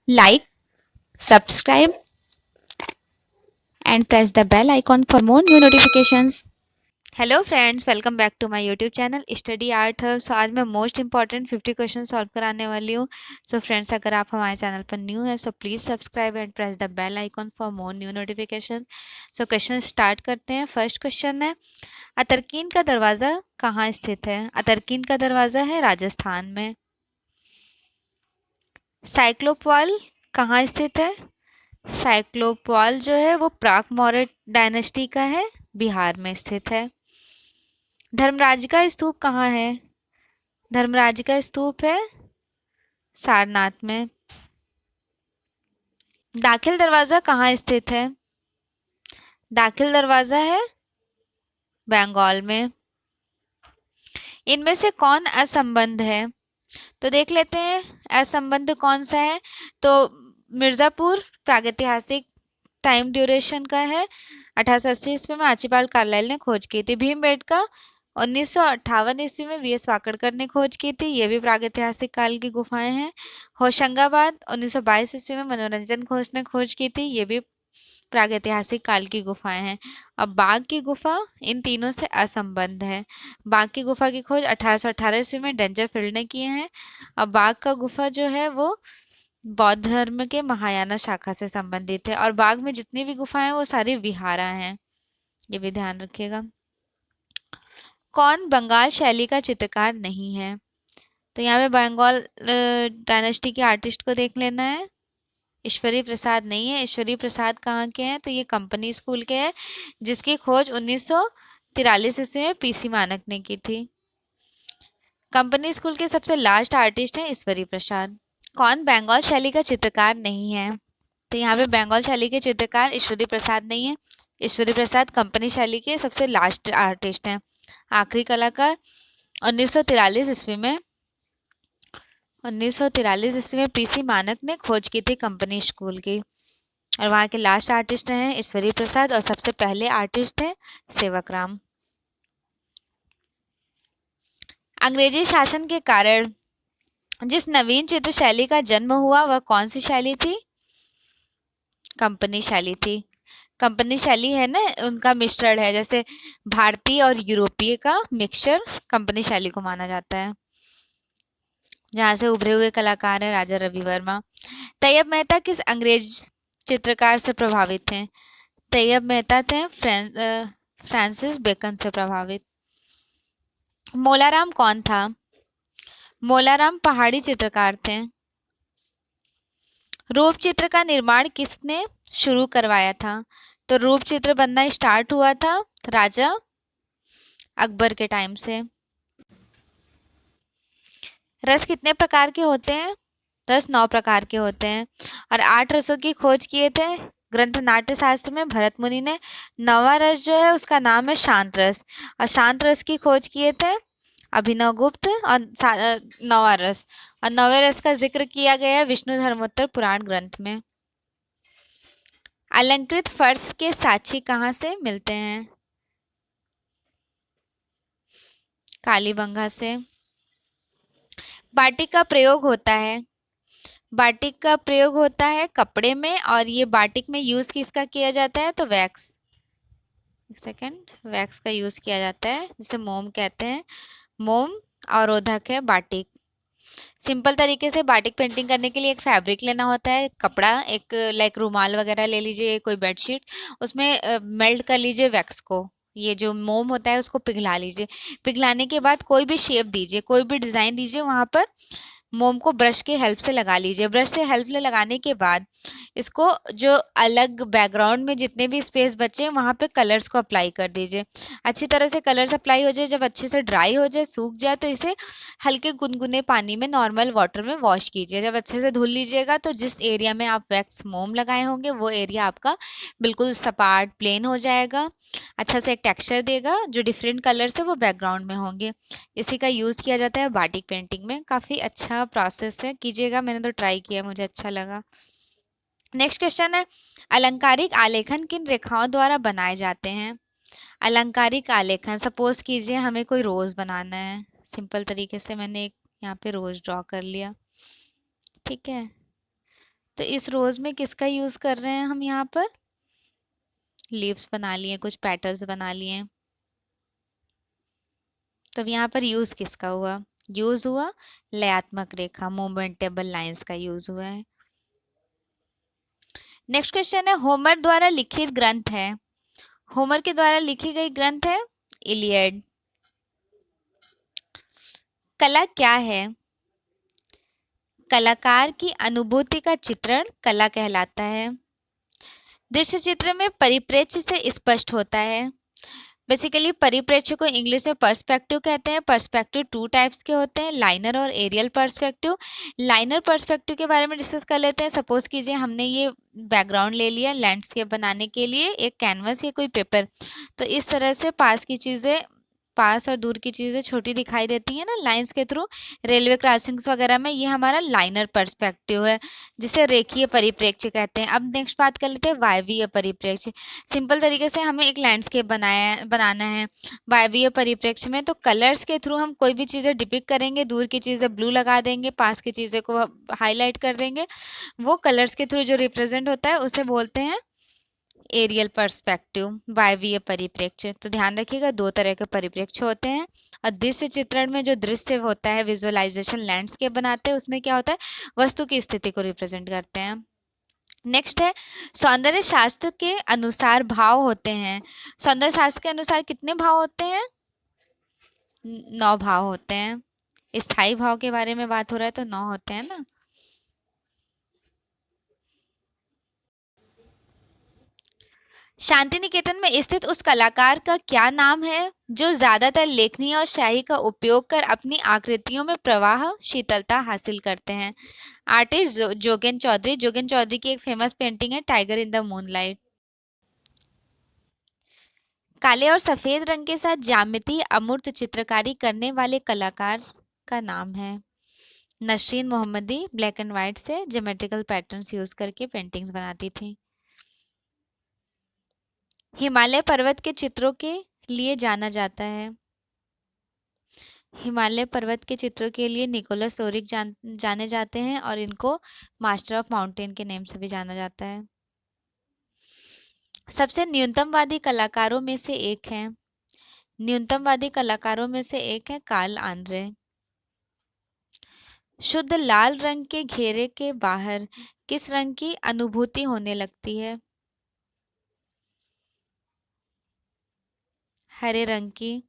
like, subscribe, and press the bell icon for more new notifications. Hello friends, welcome back to my YouTube channel study art hub. So आज मैं most important 50 question solve कराने वाली हूँ। So friends, अगर आप हमारे channel पर new है so please subscribe and press the bell icon for more new notification. So question start करते हैं। फर्स्ट क्वेश्चन है, अतरकीन का दरवाज़ा कहाँ स्थित है? अतरकीन का दरवाज़ा है राजस्थान में। साइक्लोपॉल कहाँ स्थित है? साइक्लोपॉल जो है वो प्राक मौर्य डायनेस्टी का है, बिहार में स्थित है। धर्मराज का स्तूप कहाँ है? धर्मराज का स्तूप है सारनाथ में। दाखिल दरवाजा कहाँ स्थित है? दाखिल दरवाजा है बंगाल में। इनमें से कौन असंबद्ध है? तो देख लेते हैं असंबद्ध कौन सा है। तो मिर्जापुर प्रागैतिहासिक टाइम ड्यूरेशन का है। 1880 ईस्वी में आर्चिबाल्ड कार्लाइल ने खोज की थी। भीमबेटका 1958 ईस्वी में वीएस वाकड़कर ने खोज की थी। ये भी प्रागैतिहासिक काल की गुफाएं हैं। होशंगाबाद 1922 ईस्वी में मनोरंजन घोष ने खोज की थी। ये भी प्रागैतिहासिक काल की गुफाएं हैं। अब बाघ की गुफा इन तीनों से असंबद्ध है। बाघ की गुफा की खोज 1818 ईस्वी में डेंजरफील्ड ने किए हैं। अब बाघ का गुफा जो है वो बौद्ध धर्म के महायाना शाखा से संबंधित है। और बाघ में जितनी भी गुफाएं हैं वो सारी विहारा हैं, ये भी ध्यान रखिएगा। कौन बंगाल शैली का चित्रकार नहीं है? तो यहाँ पे बंगाल डायनेस्टी के आर्टिस्ट को देख लेना है। ईश्वरी प्रसाद नहीं है। ईश्वरी प्रसाद कहाँ के हैं? तो ये कंपनी स्कूल के हैं, जिसकी खोज 1943 ईस्वी में पीसी मानक ने की थी। कंपनी स्कूल के सबसे लास्ट आर्टिस्ट हैं ईश्वरी प्रसाद। कौन बंगाल शैली का चित्रकार नहीं है? तो यहाँ पे बंगाल शैली के चित्रकार ईश्वरी प्रसाद नहीं है। ईश्वरी प्रसाद कंपनी शैली के सबसे लास्ट आर्टिस्ट हैं, आखिरी कलाकार। 1943 ईस्वी में 1943 ईस्वी में पीसी मानक ने खोज की थी कंपनी स्कूल की। और वहाँ के लास्ट आर्टिस्ट हैं ईश्वरी प्रसाद और सबसे पहले आर्टिस्ट थे सेवकराम। अंग्रेजी शासन के कारण जिस नवीन चित्र शैली का जन्म हुआ वह कौन सी शैली थी? कंपनी शैली थी। कंपनी शैली है ना, उनका मिश्रण है, जैसे भारतीय और यूरोपीय का मिक्सचर कंपनी शैली को माना जाता है, जहाँ से उभरे हुए कलाकार हैं राजा रवि वर्मा। तैयब मेहता किस अंग्रेज चित्रकार से प्रभावित थे? तैयब मेहता थे फ्रांसिस बेकन से प्रभावित। मोलाराम कौन था? मोलाराम पहाड़ी चित्रकार थे। रूप चित्र का निर्माण किसने शुरू करवाया था? तो रूप चित्र बनना स्टार्ट हुआ था राजा अकबर के टाइम से। रस कितने प्रकार के होते हैं? रस 9 प्रकार के होते हैं। और 8 रसों की खोज किए थे ग्रंथ नाट्य शास्त्र में भरत मुनि ने। 9वां रस जो है उसका नाम है शांत रस। और शांत रस की खोज किए थे अभिनव गुप्त। और 9वां रस और 9वें रस का जिक्र किया गया है विष्णु धर्मोत्तर पुराण ग्रंथ में। अलंकृत फर्श के साक्षी कहाँ से मिलते हैं? कालीबंगा से। बाटिक का प्रयोग होता है बाटिक का प्रयोग होता है कपड़े में। और ये बाटिक में यूज किसका किया जाता है? तो वैक्स। एक सेकेंड, वैक्स का यूज किया जाता है, जिसे मोम कहते हैं। मोम अवरोधक है बाटिक। सिंपल तरीके से बाटिक पेंटिंग करने के लिए एक फैब्रिक लेना होता है, कपड़ा, एक लाइक रुमाल वगैरह ले लीजिए, कोई बेडशीट, उसमें मेल्ट कर लीजिए वैक्स को। ये जो मोम होता है उसको पिघला लीजिए। पिघलाने के बाद कोई भी शेप दीजिए, कोई भी डिजाइन दीजिए, वहां पर मोम को ब्रश के हेल्प से लगा लीजिए। ब्रश से हेल्प से लगाने के बाद इसको जो अलग बैकग्राउंड में जितने भी स्पेस बचे वहां पे कलर्स को अप्लाई कर दीजिए। अच्छी तरह से कलर्स अप्लाई हो जाए, जब अच्छे से ड्राई हो जाए, सूख जाए, तो इसे हल्के गुनगुने पानी में नॉर्मल वाटर में वॉश कीजिए। जब अच्छे से धुल लीजिएगा तो जिस एरिया में आप वैक्स मोम लगाए होंगे वो एरिया आपका बिल्कुल सपाट प्लेन हो जाएगा। अच्छा से एक टेक्सचर देगा, जो डिफरेंट कलर्स है वो बैकग्राउंड में होंगे। इसी का यूज़ किया जाता है बाटिक पेंटिंग में। काफ़ी अच्छा प्रोसेस है, कीजिएगा, मैंने तो ट्राई किया, मुझे अच्छा लगा। नेक्स्ट क्वेश्चन है, अलंकारिक आलेखन किन रेखाओं द्वारा बनाए जाते हैं? अलंकारिक आलेखन, सपोज कीजिए हमें कोई रोज बनाना है, सिंपल तरीके से मैंने एक यहाँ पे रोज ड्रॉ कर लिया, ठीक है। तो इस रोज में किसका यूज कर रहे हैं हम यहाँ पर? लीव्स बना लिए, कुछ पैटर्न्स बना लिए। तब यहाँ पर यूज किसका हुआ? यूज हुआ लयात्मक रेखा, मूवमेंटेबल लाइंस का यूज हुआ है। नेक्स्ट क्वेश्चन है, होमर द्वारा लिखित ग्रंथ है। होमर के द्वारा लिखी गई ग्रंथ है इलियड। कला क्या है? कलाकार की अनुभूति का चित्रण कला कहलाता है। दृश्य चित्र में परिप्रेक्ष्य से स्पष्ट होता है। बेसिकली परिप्रेक्ष्य को इंग्लिश में पर्सपेक्टिव कहते हैं। पर्सपेक्टिव टू टाइप्स के होते हैं, लाइनर और एरियल पर्सपेक्टिव। लाइनर पर्सपेक्टिव के बारे में डिस्कस कर लेते हैं। सपोज कीजिए हमने ये बैकग्राउंड ले लिया लैंडस्केप बनाने के लिए, एक कैनवस या कोई पेपर। तो इस तरह से पास और दूर की चीज़ें छोटी दिखाई देती है ना लाइंस के थ्रू। रेलवे क्रॉसिंग्स वगैरह में ये हमारा लाइनर पर्सपेक्टिव है, जिसे रेखीय परिप्रेक्ष्य कहते हैं। अब नेक्स्ट बात कर लेते हैं वायवीय परिप्रेक्ष्य। सिंपल तरीके से हमें एक लैंडस्केप बनाना है। वायवीय परिप्रेक्ष्य में तो कलर्स के थ्रू हम कोई भी चीज़ें डिपिक्ट करेंगे। दूर की चीज़ें ब्लू लगा देंगे, पास की चीज़ें को हाईलाइट कर देंगे। वो कलर्स के थ्रू जो रिप्रेजेंट होता है उसे बोलते हैं एरियल पर्सपेक्टिव, वायवीय परिप्रेक्ष्य। तो ध्यान रखिएगा, दो तरह के परिप्रेक्ष्य होते हैं। और दृश्य चित्रण में जो दृश्य होता है, विजुअलाइजेशन लैंडस्केप बनाते हैं, उसमें क्या होता है, वस्तु की स्थिति को रिप्रेजेंट करते हैं। नेक्स्ट है, सौंदर्य शास्त्र के अनुसार भाव होते हैं। सौंदर्य शास्त्र के अनुसार कितने भाव होते हैं? 9 भाव होते हैं। स्थायी भाव के बारे में बात हो रहा है तो 9 होते हैं ना। शांति निकेतन में स्थित उस कलाकार का क्या नाम है जो ज्यादातर लेखनी और स्याही का उपयोग कर अपनी आकृतियों में प्रवाह शीतलता हासिल करते हैं? आर्टिस्ट जोगेन चौधरी। जोगेन चौधरी की एक फेमस पेंटिंग है टाइगर इन द मूनलाइट। काले और सफेद रंग के साथ ज्यामितीय अमूर्त चित्रकारी करने वाले कलाकार का नाम है नसरीन मोहम्मदी। ब्लैक एंड व्हाइट से ज्योमेट्रिकल पैटर्न्स यूज करके पेंटिंग्स बनाती थी। हिमालय पर्वत के चित्रों के लिए जाना जाता है। हिमालय पर्वत के चित्रों के लिए निकोलस ओरिक जाने जाते हैं और इनको मास्टर ऑफ माउंटेन के नेम से भी जाना जाता है। सबसे न्यूनतमवादी कलाकारों में से एक है। न्यूनतमवादी कलाकारों में से एक है कार्ल आंद्रे। शुद्ध लाल रंग के घेरे के बाहर किस रंग की अनुभूति होने लगती है? हरे रंग की।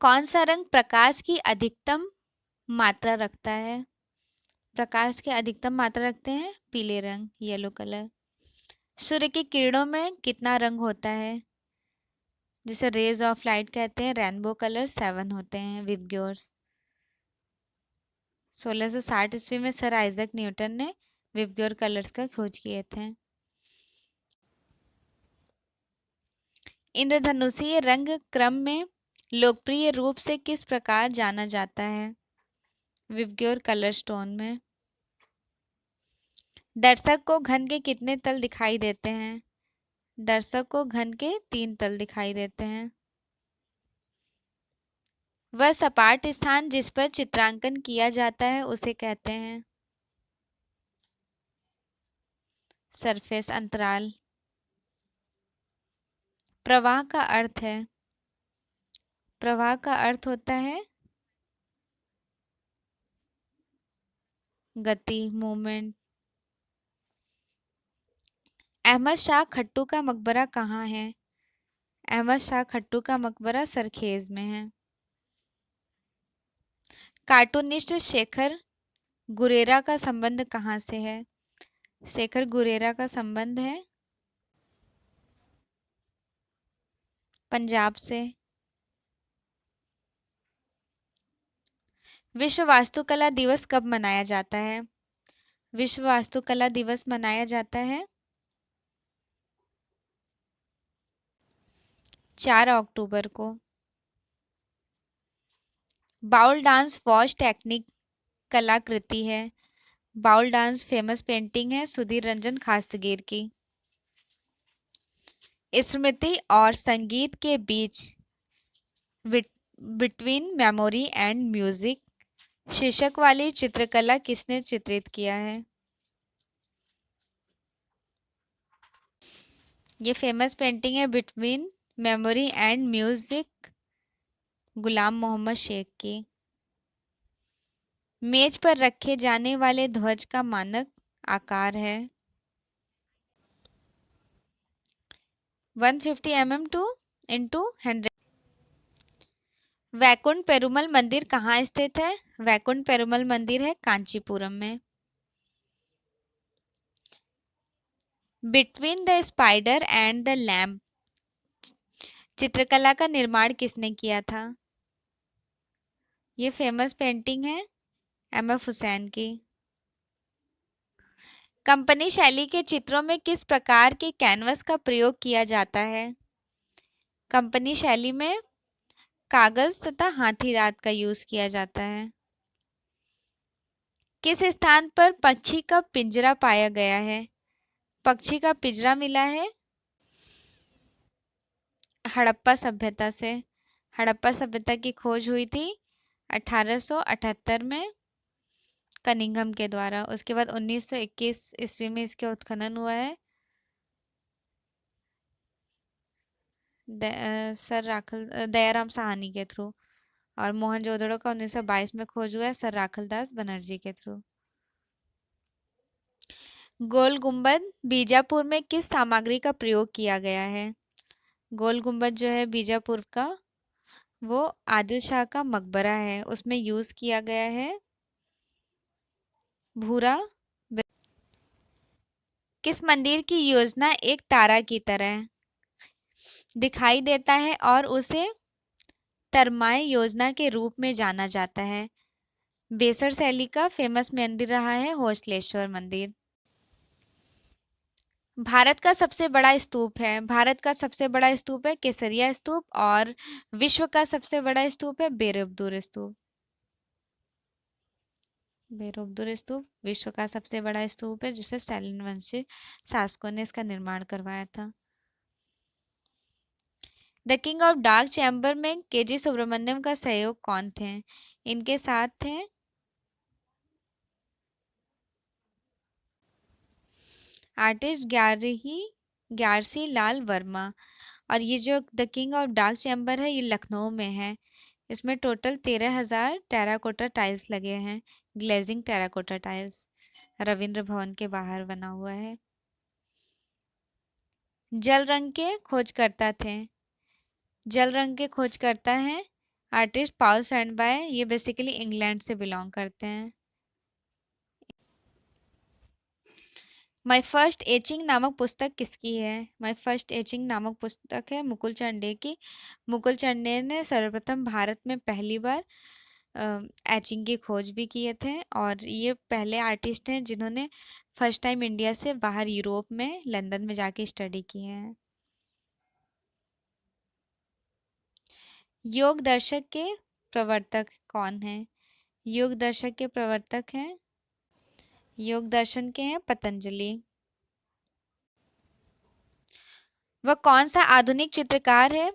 कौन सा रंग प्रकाश की अधिकतम मात्रा रखता है? प्रकाश की अधिकतम मात्रा रखते हैं पीले रंग, येलो कलर। सूर्य की किरणों में कितना रंग होता है, जिसे रेज ऑफ लाइट कहते हैं? रेनबो कलर 7 होते हैं, विबग्योर्स। 1660 ईस्वी में सर आइजैक न्यूटन ने विबग्योर कलर्स का खोज किए थे। इंद्रधनुषीय रंग क्रम में लोकप्रिय रूप से किस प्रकार जाना जाता है? विबग्योर कलर स्टोन में। दर्शक को घन के कितने तल दिखाई देते हैं? दर्शक को घन के 3 तल दिखाई देते हैं। वह सपाट स्थान जिस पर चित्रांकन किया जाता है उसे कहते हैं? सरफेस, अंतराल। प्रवाह का अर्थ है, प्रवाह का अर्थ होता है गति, मूवमेंट। अहमद शाह खट्टू का मकबरा कहाँ है? अहमद शाह खट्टू का मकबरा सरखेज में है। कार्टूनिस्ट शेखर गुरेरा का संबंध कहाँ से है? शेखर गुरेरा का संबंध है पंजाब से। विश्व वास्तुकला दिवस कब मनाया जाता है? विश्व वास्तुकला दिवस मनाया जाता है 4 अक्टूबर को। बाउल डांस वॉश टेक्निक कलाकृति है। बाउल डांस फेमस पेंटिंग है सुधीर रंजन खास्तगीर की। स्मृति और संगीत के बीच बिटवीन मेमोरी एंड म्यूजिक शीर्षक वाली चित्रकला किसने चित्रित किया है? ये फेमस पेंटिंग है बिटवीन मेमोरी एंड म्यूजिक, गुलाम मोहम्मद शेख की। मेज पर रखे जाने वाले ध्वज का मानक आकार है 150 mm to into 100। Vaikuntha Perumal मंदिर कहाँ स्थित है? वैकुंठ पेरुमल मंदिर है कांचीपुरम में। Between the spider and the lamp चित्रकला का निर्माण किसने किया था? ये फेमस पेंटिंग है एम.एफ. हुसैन की। कंपनी शैली के चित्रों में किस प्रकार के कैनवस का प्रयोग किया जाता है? कंपनी शैली में कागज तथा हाथी दांत का यूज किया जाता है। किस स्थान पर पक्षी का पिंजरा पाया गया है? पक्षी का पिंजरा मिला है हड़प्पा सभ्यता से। हड़प्पा सभ्यता की खोज हुई थी 1878 में कनिंघम के द्वारा। उसके बाद 1921 ईस्वी में इसका उत्खनन हुआ है दयाराम साहनी के थ्रू। और मोहनजोदड़ो का 1922 में खोज हुआ है सर राखलदास बनर्जी के थ्रू। गोल गुंबद बीजापुर में किस सामग्री का प्रयोग किया गया है? गोल गुंबद जो है बीजापुर का, वो आदिल शाह का मकबरा है, उसमें यूज किया गया है भूरा। किस मंदिर की योजना एक तारा की तरह दिखाई देता है और उसे तरमाए योजना के रूप में जाना जाता है? बेसर शैली का फेमस मंदिर रहा है होसलेश्वर मंदिर। भारत का सबसे बड़ा स्तूप है, भारत का सबसे बड़ा स्तूप है केसरिया स्तूप, और विश्व का सबसे बड़ा स्तूप है बेरोबदूर स्तूप। बेरोबदूर स्तूप विश्व का सबसे बड़ा स्तूप है जिसे सैलिन वंशी शासकों ने इसका निर्माण करवाया था। The king of dark chamber में केजी सुब्रमण्यम का सहयोग कौन थे? इनके साथ थे आर्टिस्ट ग्यारसी लाल वर्मा। और ये जो the king of dark chamber है ये लखनऊ में है। इसमें टोटल 13,000 टेराकोटा टाइल्स लगे हैं, glazing terracotta tiles. Ravindra Bhavan के बाहर बना हुआ है। जल रंग के खोजकर्ता थे, जल रंग के खोजकर्ता हैं आर्टिस्ट पॉल सैंडबाय। ये बेसिकली इंग्लैंड से बिलोंग करते हैं। माई फर्स्ट एचिंग नामक पुस्तक किसकी है? माई फर्स्ट एचिंग नामक पुस्तक है मुकुल चंडे की। मुकुल चंडे ने सर्वप्रथम भारत में पहली बार एचिंग की खोज भी किए थे, और ये पहले आर्टिस्ट हैं जिन्होंने फर्स्ट टाइम इंडिया से बाहर यूरोप में लंदन में जाके स्टडी किए हैं। योग दर्शक के प्रवर्तक कौन है? योग दर्शक के प्रवर्तक हैं, योग दर्शन के हैं पतंजलि। वह कौन सा आधुनिक चित्रकार है,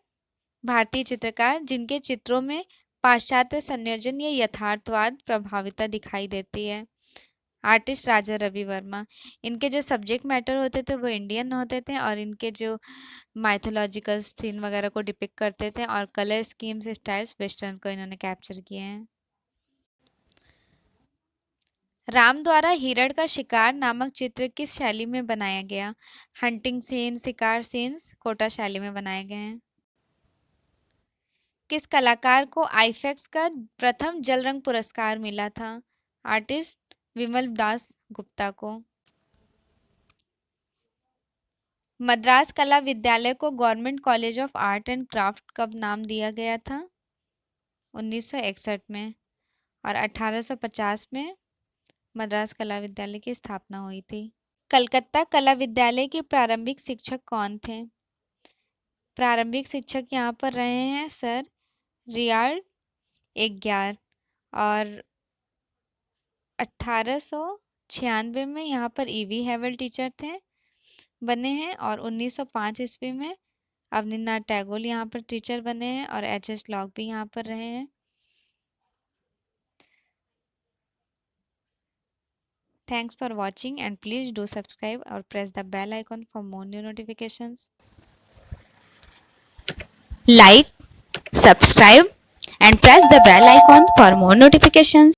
भारतीय चित्रकार, जिनके चित्रों में पाश्चात्य संयोजन या यथार्थवाद प्रभाविता दिखाई देती है? आर्टिस्ट राजा रवि वर्मा। इनके जो सब्जेक्ट मैटर होते थे वो इंडियन होते थे, और इनके जो माइथोलॉजिकल सीन वगैरह को डिपिक्ट करते थे, और कलर स्कीम्स स्टाइल्स वेस्टर्न को इन्होंने कैप्चर किए हैं। राम द्वारा हिरण का शिकार नामक चित्र किस शैली में बनाया गया? हंटिंग सीन, शिकार सीन्स कोटा शैली में बनाए गए हैं। किस कलाकार को आईफेक्स का प्रथम जल रंग पुरस्कार मिला था? आर्टिस्ट विमल दास गुप्ता को। मद्रास कला विद्यालय को government college of art and craft कब नाम दिया गया था? 1961 में। और 1850 में मद्रास कला विद्यालय की स्थापना हुई थी। कलकत्ता कला विद्यालय के प्रारंभिक शिक्षक कौन थे? प्रारंभिक शिक्षक यहाँ पर रहे हैं सर रियार्ड एग्यार, और 1896 में यहाँ पर ईवी हैवल टीचर थे बने हैं, और 1905 ईस्वी में अवनींद्रनाथ टैगोर यहाँ पर टीचर बने हैं, और एच.एस. लॉक भी यहाँ पर रहे हैं। Thanks for watching and please do subscribe or press the bell icon for more new notifications. Like, subscribe and press the bell icon for more notifications.